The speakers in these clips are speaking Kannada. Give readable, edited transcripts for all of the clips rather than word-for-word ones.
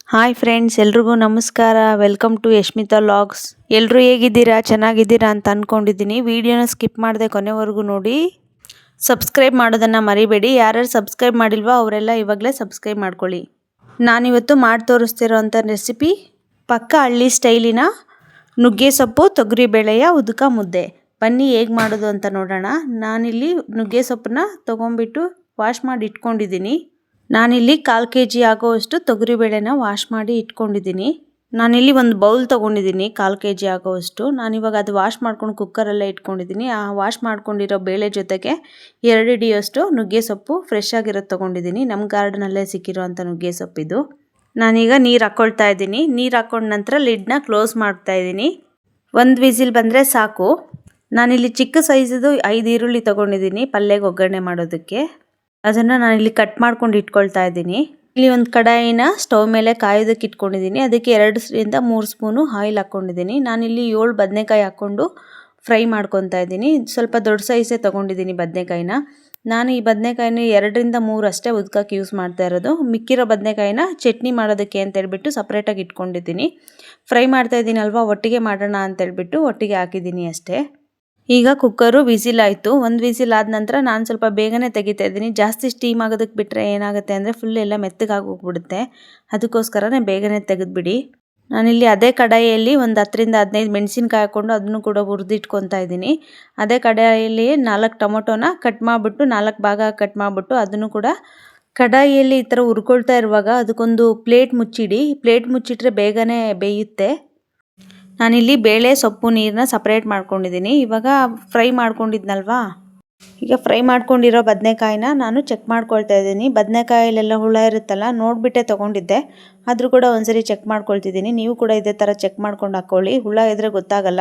ಹಾಯ್ ಫ್ರೆಂಡ್ಸ್, ಎಲ್ರಿಗೂ ನಮಸ್ಕಾರ. Welcome to Yashmitha logs. ಎಲ್ಲರೂ ಹೇಗಿದ್ದೀರಾ? ಚೆನ್ನಾಗಿದ್ದೀರಾ ಅಂತ ಅಂದ್ಕೊಂಡಿದ್ದೀನಿ. ವಿಡಿಯೋನ ಸ್ಕಿಪ್ ಮಾಡದೆ ಕೊನೆವರೆಗೂ ನೋಡಿ. ಸಬ್ಸ್ಕ್ರೈಬ್ ಮಾಡೋದನ್ನು ಮರಿಬೇಡಿ. ಯಾರ್ಯಾರು ಸಬ್ಸ್ಕ್ರೈಬ್ ಮಾಡಿಲ್ವೋ ಅವರೆಲ್ಲ ಇವಾಗಲೇ ಸಬ್ಸ್ಕ್ರೈಬ್ ಮಾಡ್ಕೊಳ್ಳಿ. ನಾನಿವತ್ತು ಮಾಡಿ ತೋರಿಸ್ತಿರೋಂಥ ರೆಸಿಪಿ ಪಕ್ಕ ಹಳ್ಳಿ ಸ್ಟೈಲಿನ ನುಗ್ಗೆ ಸೊಪ್ಪು ತೊಗರಿಬೇಳೆಯ ಉದಕ ಮುದ್ದೆ. ಬನ್ನಿ ಹೇಗೆ ಮಾಡೋದು ಅಂತ ನೋಡೋಣ. ನಾನಿಲ್ಲಿ ನುಗ್ಗೆ ಸೊಪ್ಪನ್ನ ತೊಗೊಂಬಿಟ್ಟು ವಾಶ್ ಮಾಡಿ ಇಟ್ಕೊಂಡಿದ್ದೀನಿ. ನಾನಿಲ್ಲಿ 1/4 kg ಆಗೋವಷ್ಟು ತೊಗರಿಬೇಳೆನ ವಾಶ್ ಮಾಡಿ ಇಟ್ಕೊಂಡಿದ್ದೀನಿ. ನಾನಿಲ್ಲಿ ಒಂದು ಬೌಲ್ ತೊಗೊಂಡಿದ್ದೀನಿ 1/4 kg ಆಗೋವಷ್ಟು. ನಾನಿವಾಗ ಅದು ವಾಶ್ ಮಾಡ್ಕೊಂಡು ಕುಕ್ಕರಲ್ಲೇ ಇಟ್ಕೊಂಡಿದ್ದೀನಿ. ಆ ವಾಶ್ ಮಾಡ್ಕೊಂಡಿರೋ ಬೇಳೆ ಜೊತೆಗೆ 2 ಹಿಡಿಯೋಷ್ಟು ನುಗ್ಗೆ ಸೊಪ್ಪು ಫ್ರೆಶ್ ಆಗಿರೋದು ತೊಗೊಂಡಿದ್ದೀನಿ. ನಮ್ಮ ಗಾರ್ಡನಲ್ಲೇ ಸಿಕ್ಕಿರೋಂಥ ನುಗ್ಗೆ ಸೊಪ್ಪಿದು. ನಾನೀಗ ನೀರು ಹಾಕ್ಕೊಳ್ತಾ ಇದ್ದೀನಿ. ನೀರು ಹಾಕ್ಕೊಂಡ ನಂತರ ಲಿಡ್ನ ಕ್ಲೋಸ್ ಮಾಡ್ತಾ ಇದ್ದೀನಿ. 1 ವಿಸಿಲ್ ಬಂದರೆ ಸಾಕು. ನಾನಿಲ್ಲಿ ಚಿಕ್ಕ ಸೈಜದು 5 ಈರುಳ್ಳಿ ತೊಗೊಂಡಿದ್ದೀನಿ ಪಲ್ಯಗೆ ಒಗ್ಗರಣೆ ಮಾಡೋದಕ್ಕೆ. ಅದನ್ನು ನಾನಿಲ್ಲಿ ಕಟ್ ಮಾಡ್ಕೊಂಡು ಇಟ್ಕೊಳ್ತಾ ಇದ್ದೀನಿ. ಇಲ್ಲಿ ಒಂದು ಕಡಾಯಿನ ಸ್ಟವ್ ಮೇಲೆ ಕಾಯೋದಕ್ಕೆ ಇಟ್ಕೊಂಡಿದ್ದೀನಿ. ಅದಕ್ಕೆ 2 ರಿಂದ 3 ಸ್ಪೂನು ಆಯಿಲ್ ಹಾಕ್ಕೊಂಡಿದ್ದೀನಿ. ನಾನಿಲ್ಲಿ 7 ಬದನೆಕಾಯಿ ಹಾಕ್ಕೊಂಡು ಫ್ರೈ ಮಾಡ್ಕೊತಾ ಇದ್ದೀನಿ. ಸ್ವಲ್ಪ ದೊಡ್ಡ ಸೈಜೇ ತೊಗೊಂಡಿದ್ದೀನಿ ಬದನೆಕಾಯಿನ. ನಾನು ಈ ಬದನೆಕಾಯಿನ 2 ರಿಂದ 3 ಅಷ್ಟೇ ಉದ್ಕಕ್ಕೆ ಯೂಸ್ ಮಾಡ್ತಾ ಇರೋದು. ಮಿಕ್ಕಿರೋ ಬದನೆಕಾಯಿನ ಚಟ್ನಿ ಮಾಡೋದಕ್ಕೆ ಅಂತೇಳ್ಬಿಟ್ಟು ಸಪ್ರೇಟಾಗಿ ಇಟ್ಕೊಂಡಿದ್ದೀನಿ. ಫ್ರೈ ಮಾಡ್ತಾ ಇದ್ದೀನಿ ಅಲ್ವಾ, ಒಟ್ಟಿಗೆ ಮಾಡೋಣ ಅಂತೇಳ್ಬಿಟ್ಟು ಒಟ್ಟಿಗೆ ಹಾಕಿದ್ದೀನಿ ಅಷ್ಟೇ. ಈಗ ಕುಕ್ಕರು ವಿಸಿಲ್ ಆಯಿತು. 1 ವಿಸಿಲ್ ಆದ ನಂತರ ನಾನು ಸ್ವಲ್ಪ ಬೇಗನೆ ತೆಗಿತಾ ಇದ್ದೀನಿ. ಜಾಸ್ತಿ ಸ್ಟೀಮ್ ಆಗೋದಕ್ಕೆ ಬಿಟ್ಟರೆ ಏನಾಗುತ್ತೆ ಅಂದರೆ ಫುಲ್ ಎಲ್ಲ ಮೆತ್ತಗಾಗಿ ಹೋಗ್ಬಿಡುತ್ತೆ. ಅದಕ್ಕೋಸ್ಕರನೇ ಬೇಗನೆ ತೆಗೆದುಬಿಡಿ. ನಾನಿಲ್ಲಿ ಅದೇ ಕಡಾಯಿಯಲ್ಲಿ ಒಂದು 10 ರಿಂದ 15 ಮೆಣಸಿನ್ಕಾಯಿ ಹಾಕ್ಕೊಂಡು ಅದನ್ನು ಕೂಡ ಹುರಿದಿಟ್ಕೊತಾ ಇದ್ದೀನಿ. ಅದೇ ಕಡಾಯಿಯಲ್ಲಿ 4 ಟೊಮೊಟೊನ ಕಟ್ ಮಾಡಿಬಿಟ್ಟು 4 ಭಾಗ ಕಟ್ ಮಾಡಿಬಿಟ್ಟು ಅದನ್ನು ಕೂಡ ಕಡಾಯಿಯಲ್ಲಿ ಈ ಥರ ಹುರ್ಕೊಳ್ತಾ ಇರುವಾಗ ಅದಕ್ಕೊಂದು ಪ್ಲೇಟ್ ಮುಚ್ಚಿಡಿ. ಪ್ಲೇಟ್ ಮುಚ್ಚಿಟ್ರೆ ಬೇಗನೆ ಬೇಯುತ್ತೆ. ನಾನಿಲ್ಲಿ ಬೇಳೆ ಸೊಪ್ಪು ನೀರನ್ನ ಸಪ್ರೇಟ್ ಮಾಡ್ಕೊಂಡಿದ್ದೀನಿ. ಇವಾಗ ಫ್ರೈ ಮಾಡ್ಕೊಂಡಿದ್ನಲ್ವಾ, ಈಗ ಫ್ರೈ ಮಾಡ್ಕೊಂಡಿರೋ ಬದನೆಕಾಯಿನ ನಾನು ಚೆಕ್ ಮಾಡ್ಕೊಳ್ತಾ ಇದ್ದೀನಿ. ಬದನೆಕಾಯಲ್ಲೆಲ್ಲ ಹುಳ ಇರುತ್ತಲ್ಲ ನೋಡಿಬಿಟ್ಟೆ ತೊಗೊಂಡಿದ್ದೆ. ಆದರೂ ಕೂಡ ಒಂದ್ಸರಿ ಚೆಕ್ ಮಾಡ್ಕೊಳ್ತಿದ್ದೀನಿ. ನೀವು ಕೂಡ ಇದೇ ಥರ ಚೆಕ್ ಮಾಡ್ಕೊಂಡು ಹಾಕ್ಕೊಳ್ಳಿ. ಹುಳ ಇದ್ದರೆ ಗೊತ್ತಾಗಲ್ಲ.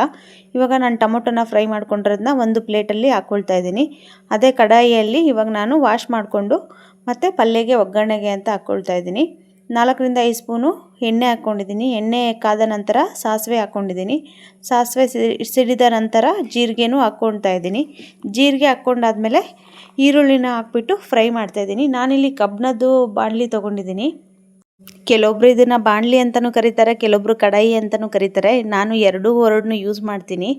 ಇವಾಗ ನಾನು ಟೊಮೊಟೊನ ಫ್ರೈ ಮಾಡ್ಕೊಂಡಿರೋದನ್ನ ಒಂದು ಪ್ಲೇಟಲ್ಲಿ ಹಾಕ್ಕೊಳ್ತಾ ಇದ್ದೀನಿ. ಅದೇ ಕಡಾಯಿಯಲ್ಲಿ ಇವಾಗ ನಾನು ವಾಶ್ ಮಾಡಿಕೊಂಡು ಮತ್ತು ಪಲ್ಯಗೆ ಒಗ್ಗರಣೆಗೆ ಅಂತ ಹಾಕ್ಕೊಳ್ತಾ ಇದ್ದೀನಿ. 4 ರಿಂದ 5 ಸ್ಪೂನು ಎಣ್ಣೆ ಹಾಕ್ಕೊಂಡಿದ್ದೀನಿ. ಎಣ್ಣೆ ಕಾದ ನಂತರ ಸಾಸಿವೆ ಹಾಕ್ಕೊಂಡಿದ್ದೀನಿ. ಸಾಸಿವೆ ಸಿಡಿದ ನಂತರ ಜೀರಿಗೆನೂ ಹಾಕ್ಕೊಳ್ತಾ ಇದ್ದೀನಿ. ಜೀರಿಗೆ ಹಾಕ್ಕೊಂಡಾದ್ಮೇಲೆ ಈರುಳ್ಳಿನ ಹಾಕ್ಬಿಟ್ಟು ಫ್ರೈ ಮಾಡ್ತಾಯಿದ್ದೀನಿ. ನಾನಿಲ್ಲಿ ಕಬ್ಬಿಣದ್ದು ಬಾಣಲಿ ತೊಗೊಂಡಿದ್ದೀನಿ. ಕೆಲವೊಬ್ರು ಇದನ್ನು ಬಾಣಲಿ ಅಂತಲೂ ಕರೀತಾರೆ, ಕೆಲವೊಬ್ರು ಕಡಾಯಿ ಅಂತಲೂ ಕರೀತಾರೆ. ನಾನು ಎರಡನ್ನೂ ಯೂಸ್ ಮಾಡ್ತೀನಿ.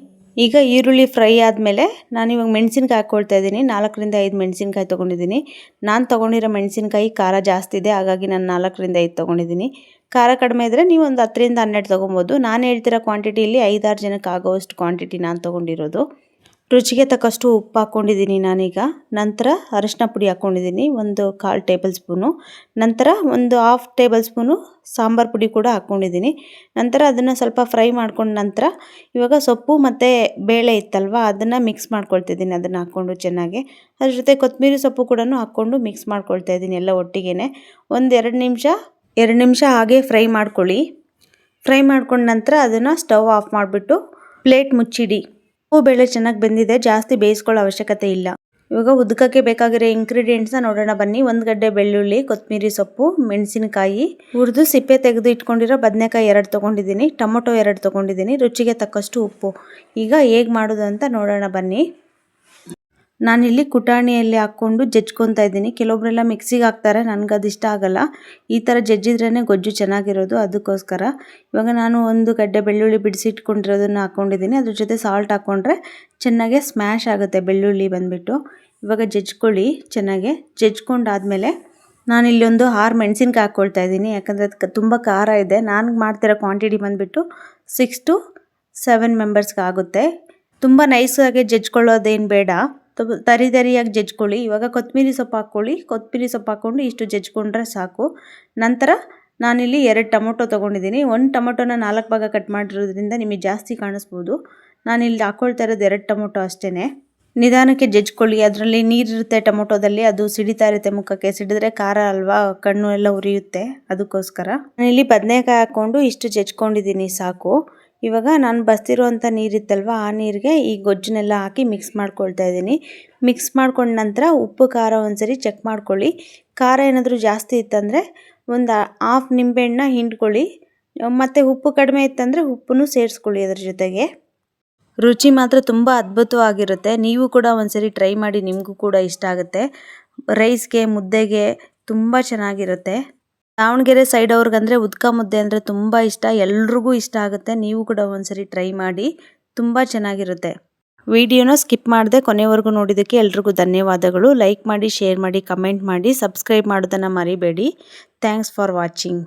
ಈಗ ಈರುಳ್ಳಿ ಫ್ರೈ ಆದಮೇಲೆ ನಾನಿವಾಗ ಮೆಣಸಿನ್ಕಾಯಿ ಹಾಕ್ಕೊಳ್ತಾ ಇದ್ದೀನಿ. 4 ರಿಂದ 5 ಮೆಣಸಿನ್ಕಾಯಿ ತೊಗೊಂಡಿದ್ದೀನಿ. ನಾನು ತೊಗೊಂಡಿರೋ ಮೆಣಸಿನ್ಕಾಯಿ ಖಾರ ಜಾಸ್ತಿ ಇದೆ, ಹಾಗಾಗಿ ನಾನು 4 ರಿಂದ 5 ತೊಗೊಂಡಿದ್ದೀನಿ. ಖಾರ ಕಡಿಮೆ ಇದ್ದರೆ ನೀವು ಒಂದು 10 ರಿಂದ 12 ತೊಗೊಬೋದು. ನಾನು ಹೇಳ್ತಿರೋ ಕ್ವಾಂಟಿಟಿಯಲ್ಲಿ 5-6 ಜನಕ್ಕೆ ಆಗೋವಷ್ಟು ಕ್ವಾಂಟಿಟಿ ನಾನು ತೊಗೊಂಡಿರೋದು. ರುಚಿಗೆ ತಕ್ಕಷ್ಟು ಉಪ್ಪು ಹಾಕ್ಕೊಂಡಿದ್ದೀನಿ ನಾನೀಗ. ನಂತರ ಅರಿಶಿನ ಪುಡಿ ಹಾಕ್ಕೊಂಡಿದ್ದೀನಿ ಒಂದು 1/4 ಟೇಬಲ್ ಸ್ಪೂನು. ನಂತರ ಒಂದು 1/2 ಟೇಬಲ್ ಸ್ಪೂನು ಸಾಂಬಾರು ಪುಡಿ ಕೂಡ ಹಾಕ್ಕೊಂಡಿದ್ದೀನಿ. ನಂತರ ಅದನ್ನು ಸ್ವಲ್ಪ ಫ್ರೈ ಮಾಡ್ಕೊಂಡ ನಂತರ ಇವಾಗ ಸೊಪ್ಪು ಮತ್ತು ಬೇಳೆ ಇತ್ತಲ್ವ ಅದನ್ನು ಮಿಕ್ಸ್ ಮಾಡ್ಕೊಳ್ತಿದ್ದೀನಿ. ಅದನ್ನು ಹಾಕ್ಕೊಂಡು ಚೆನ್ನಾಗಿ ಅದ್ರ ಜೊತೆ ಕೊತ್ತಂಬರಿ ಸೊಪ್ಪು ಕೂಡ ಹಾಕ್ಕೊಂಡು ಮಿಕ್ಸ್ ಮಾಡ್ಕೊಳ್ತಾ ಇದ್ದೀನಿ ಎಲ್ಲ ಒಟ್ಟಿಗೆ. ಒಂದು 2 ನಿಮಿಷ ಹಾಗೆ ಫ್ರೈ ಮಾಡ್ಕೊಳ್ಳಿ. ಫ್ರೈ ಮಾಡ್ಕೊಂಡ ನಂತರ ಅದನ್ನು ಸ್ಟವ್ ಆಫ್ ಮಾಡಿಬಿಟ್ಟು ಪ್ಲೇಟ್ ಮುಚ್ಚಿಡಿ. ಬೇಳೆ ಚೆನ್ನಾಗಿ ಬೆಂದಿದೆ, ಜಾಸ್ತಿ ಬೇಯಿಸ್ಕೊಳ್ಳೋ ಅವಶ್ಯಕತೆ ಇಲ್ಲ. ಇವಾಗ ಉದ್ಕಕ್ಕೆ ಬೇಕಾಗಿರೋ ಇಂಗ್ರೀಡಿಯೆಂಟ್ಸ್ನ ನೋಡೋಣ ಬನ್ನಿ. 1 ಗಡ್ಡೆ ಬೆಳ್ಳುಳ್ಳಿ, ಕೊತ್ತಂಬರಿ ಸೊಪ್ಪು, ಮೆಣಸಿನಕಾಯಿ, ಹುರಿದು ಸಿಪ್ಪೆ ತೆಗೆದು ಇಟ್ಕೊಂಡಿರೋ ಬದನೆಕಾಯಿ 2 ತೊಗೊಂಡಿದ್ದೀನಿ, ಟೊಮೊಟೊ 2 ತೊಗೊಂಡಿದ್ದೀನಿ, ರುಚಿಗೆ ತಕ್ಕಷ್ಟು ಉಪ್ಪು. ಈಗ ಹೇಗೆ ಮಾಡೋದು ಅಂತ ನೋಡೋಣ ಬನ್ನಿ. ನಾನಿಲ್ಲಿ ಕುಟಾಣಿಯಲ್ಲಿ ಹಾಕ್ಕೊಂಡು ಜಜ್ಕೊತಾ ಇದ್ದೀನಿ. ಕೆಲವೊಬ್ಬರೆಲ್ಲ ಮಿಕ್ಸಿಗೆ ಹಾಕ್ತಾರೆ, ನನಗದು ಇಷ್ಟ ಆಗಲ್ಲ. ಈ ಥರ ಜಜ್ಜಿದ್ರೇ ಗೊಜ್ಜು ಚೆನ್ನಾಗಿರೋದು, ಅದಕ್ಕೋಸ್ಕರ. ಇವಾಗ ನಾನು 1 ಗಡ್ಡೆ ಬೆಳ್ಳುಳ್ಳಿ ಬಿಡಿಸಿಟ್ಕೊಂಡಿರೋದನ್ನು ಹಾಕ್ಕೊಂಡಿದ್ದೀನಿ. ಅದ್ರ ಜೊತೆ ಸಾಲ್ಟ್ ಹಾಕ್ಕೊಂಡ್ರೆ ಚೆನ್ನಾಗೆ ಸ್ಮ್ಯಾಶ್ ಆಗುತ್ತೆ ಬೆಳ್ಳುಳ್ಳಿ ಬಂದುಬಿಟ್ಟು. ಇವಾಗ ಜಜ್ಕೊಳ್ಳಿ ಚೆನ್ನಾಗೆ. ಜಜ್ಕೊಂಡಾದಮೇಲೆ ನಾನಿಲ್ಲಿ ಒಂದು 6 ಮೆಣಸಿನ್ಕಾಯಿ ಹಾಕ್ಕೊಳ್ತಾ ಇದ್ದೀನಿ. ಯಾಕಂದರೆ ಅದು ತುಂಬ ಖಾರ ಇದೆ. ನಾನು ಮಾಡ್ತಿರೋ ಕ್ವಾಂಟಿಟಿ ಬಂದುಬಿಟ್ಟು 6 to 7 ಮೆಂಬರ್ಸ್ಗೆ ಆಗುತ್ತೆ. ತುಂಬ ನೈಸಾಗಿ ಜಜ್ಕೊಳ್ಳೋದೇನು ಬೇಡ, ತರಿಯಾಗಿ ಜಜ್ಕೊಳ್ಳಿ. ಇವಾಗ ಕೊತ್ತಂಬರಿ ಸೊಪ್ಪು ಹಾಕ್ಕೊಳ್ಳಿ. ಕೊತ್ತಂಬರಿ ಸೊಪ್ಪು ಹಾಕ್ಕೊಂಡು ಇಷ್ಟು ಜಜ್ಕೊಂಡ್ರೆ ಸಾಕು. ನಂತರ ನಾನಿಲ್ಲಿ 2 ಟೊಮೊಟೊ ತೊಗೊಂಡಿದ್ದೀನಿ. 1 ಟೊಮೊಟೊನ 4 ಭಾಗ ಕಟ್ ಮಾಡಿರೋದ್ರಿಂದ ನಿಮಗೆ ಜಾಸ್ತಿ ಕಾಣಿಸ್ಬೋದು. ನಾನಿಲ್ಲಿ ಹಾಕ್ಕೊಳ್ತಾ ಇರೋದು 2 ಟೊಮೊಟೊ ಅಷ್ಟೇ. ನಿಧಾನಕ್ಕೆ ಜಜ್ಕೊಳ್ಳಿ. ಅದರಲ್ಲಿ ನೀರಿರುತ್ತೆ ಟೊಮೊಟೊದಲ್ಲಿ, ಅದು ಸಿಡಿತಾ ಇರುತ್ತೆ ಮುಖಕ್ಕೆ. ಸಿಡಿದ್ರೆ ಖಾರ ಅಲ್ವಾ, ಕಣ್ಣು ಎಲ್ಲ ಉರಿಯುತ್ತೆ, ಅದಕ್ಕೋಸ್ಕರ. ನಾನಿಲ್ಲಿ ಬದನೆಕಾಯಿ ಹಾಕ್ಕೊಂಡು ಇಷ್ಟು ಜಜ್ಕೊಂಡಿದ್ದೀನಿ ಸಾಕು. ಇವಾಗ ನಾನು ಬಸ್ತಿರೋಂಥ ನೀರಿತ್ತಲ್ವ ಆ ನೀರಿಗೆ ಈ ಗೊಜ್ಜನ್ನೆಲ್ಲ ಹಾಕಿ ಮಿಕ್ಸ್ ಮಾಡ್ಕೊಳ್ತಾ ಇದ್ದೀನಿ. ಮಿಕ್ಸ್ ಮಾಡ್ಕೊಂಡ ನಂತರ ಉಪ್ಪು ಖಾರ ಒಂದ್ಸರಿ ಚೆಕ್ ಮಾಡ್ಕೊಳ್ಳಿ. ಖಾರ ಏನಾದರೂ ಜಾಸ್ತಿ ಇತ್ತಂದರೆ ಒಂದು 1/2 ನಿಂಬೆಹಣ್ಣನ್ನ ಹಿಂಡ್ಕೊಳ್ಳಿ. ಮತ್ತು ಉಪ್ಪು ಕಡಿಮೆ ಇತ್ತಂದರೆ ಉಪ್ಪನ್ನು ಸೇರಿಸ್ಕೊಳ್ಳಿ ಅದ್ರ ಜೊತೆಗೆ. ರುಚಿ ಮಾತ್ರ ತುಂಬ ಅದ್ಭುತವಾಗಿರುತ್ತೆ. ನೀವು ಕೂಡ ಒಂದ್ಸರಿ ಟ್ರೈ ಮಾಡಿ, ನಿಮಗೂ ಕೂಡ ಇಷ್ಟ ಆಗುತ್ತೆ. ರೈಸ್ಗೆ, ಮುದ್ದೆಗೆ ತುಂಬ ಚೆನ್ನಾಗಿರುತ್ತೆ. ದಾವಣಗೆರೆ ಸೈಡ್ ಅವ್ರಿಗಂದರೆ ಉದ್ಕ ಮುದ್ದೆ ಅಂದರೆ ತುಂಬ ಇಷ್ಟ, ಎಲ್ರಿಗೂ ಇಷ್ಟ ಆಗುತ್ತೆ. ನೀವು ಕೂಡ ಒಂದ್ಸರಿ ಟ್ರೈ ಮಾಡಿ, ತುಂಬ ಚೆನ್ನಾಗಿರುತ್ತೆ. ವಿಡಿಯೋನ ಸ್ಕಿಪ್ ಮಾಡದೆ ಕೊನೆವರೆಗೂ ನೋಡಿದ್ದಕ್ಕೆ ಎಲ್ರಿಗೂ ಧನ್ಯವಾದಗಳು. ಲೈಕ್ ಮಾಡಿ, ಶೇರ್ ಮಾಡಿ, ಕಮೆಂಟ್ ಮಾಡಿ, ಸಬ್ಸ್ಕ್ರೈಬ್ ಮಾಡೋದನ್ನು ಮರಿಬೇಡಿ. Thanks for watching.